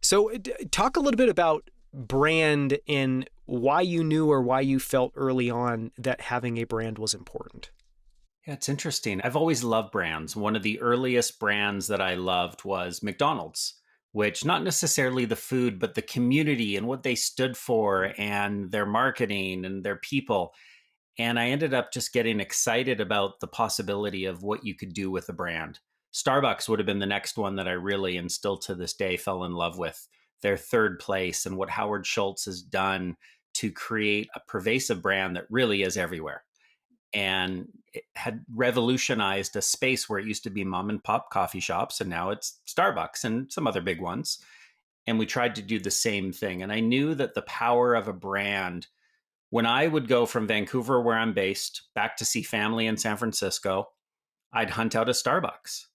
So talk a little bit about brand and why you knew or why you felt early on that having a brand was important. Yeah, it's interesting. I've always loved brands. One of the earliest brands that I loved was McDonald's, which not necessarily the food, but the community and what they stood for and their marketing and their people. And I ended up just getting excited about the possibility of what you could do with a brand. Starbucks would have been the next one that I really, and still to this day, fell in love with. Their third place and what Howard Schultz has done to create a pervasive brand that really is everywhere, and it had revolutionized a space where it used to be mom and pop coffee shops, and now it's Starbucks and some other big ones. And we tried to do the same thing. And I knew that the power of a brand, when I would go from Vancouver, where I'm based, back to see family in San Francisco, I'd hunt out a Starbucks.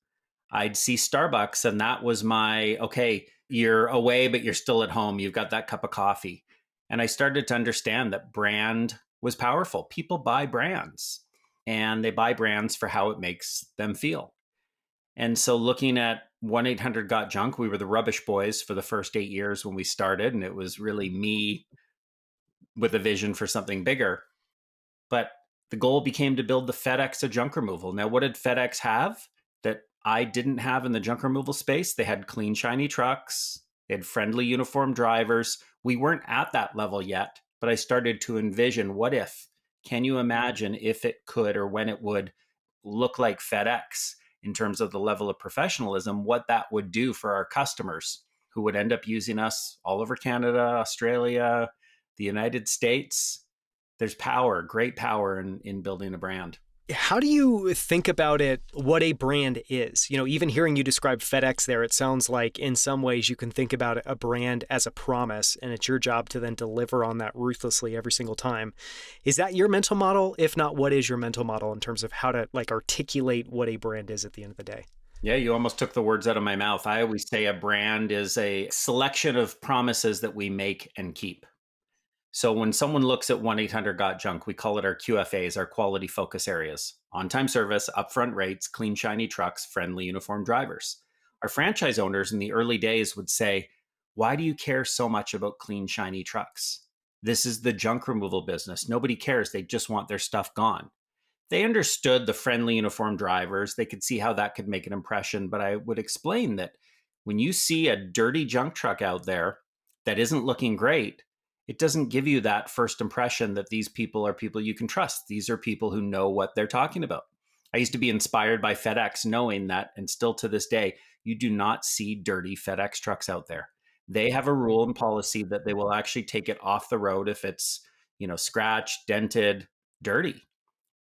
I'd see Starbucks, and that was my okay, you're away, but you're still at home. You've got that cup of coffee. And I started to understand that brand was powerful. People buy brands, and they buy brands for how it makes them feel. And so looking at 1-800 Got Junk, we were the Rubbish Boys for the first 8 years when we started. And it was really me with a vision for something bigger. But the goal became to build the FedEx of junk removal. Now, what did FedEx have that I didn't have in the junk removal space? They had clean, shiny trucks, they had friendly uniformed drivers. We weren't at that level yet, but I started to envision what if? Can you imagine if it could or when it would look like FedEx in terms of the level of professionalism, what that would do for our customers who would end up using us all over Canada, Australia, the United States? There's power, great power in building a brand. How do you think about it, what a brand is? Even hearing you describe FedEx there, it sounds like in some ways you can think about a brand as a promise, and it's your job to then deliver on that ruthlessly every single time. Is that your mental model? If not, what is your mental model in terms of how to like articulate what a brand is at the end of the day? Yeah, you almost took the words out of my mouth. I always say a brand is a selection of promises that we make and keep. So when someone looks at 1-800 Got Junk, we call it our QFAs, our quality focus areas: on time service, upfront rates, clean, shiny trucks, friendly, uniformed drivers. Our franchise owners in the early days would say, why do you care so much about clean, shiny trucks? This is the junk removal business. Nobody cares. They just want their stuff gone. They understood the friendly, uniformed drivers. They could see how that could make an impression. But I would explain that when you see a dirty junk truck out there that isn't looking great, it doesn't give you that first impression that these people are people you can trust. These are people who know what they're talking about. I used to be inspired by FedEx, knowing that, and still to this day, you do not see dirty FedEx trucks out there. They have a rule and policy that they will actually take it off the road if it's, scratched, dented, dirty.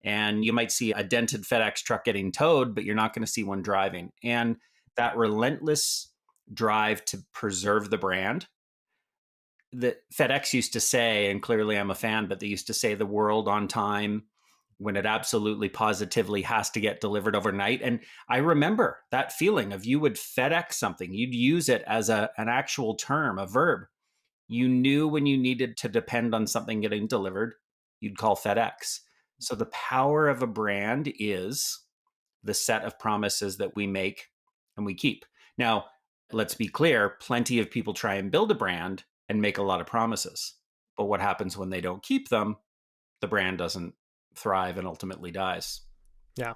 And you might see a dented FedEx truck getting towed, but you're not going to see one driving. And that relentless drive to preserve the brand that FedEx used to say, and clearly I'm a fan, but they used to say the world on time when it absolutely positively has to get delivered overnight. And I remember that feeling of you would FedEx something, you'd use it as an actual term, a verb. You knew when you needed to depend on something getting delivered, you'd call FedEx. So the power of a brand is the set of promises that we make and we keep. Now, let's be clear, plenty of people try and build a brand and make a lot of promises. But what happens when they don't keep them? The brand doesn't thrive and ultimately dies. Yeah.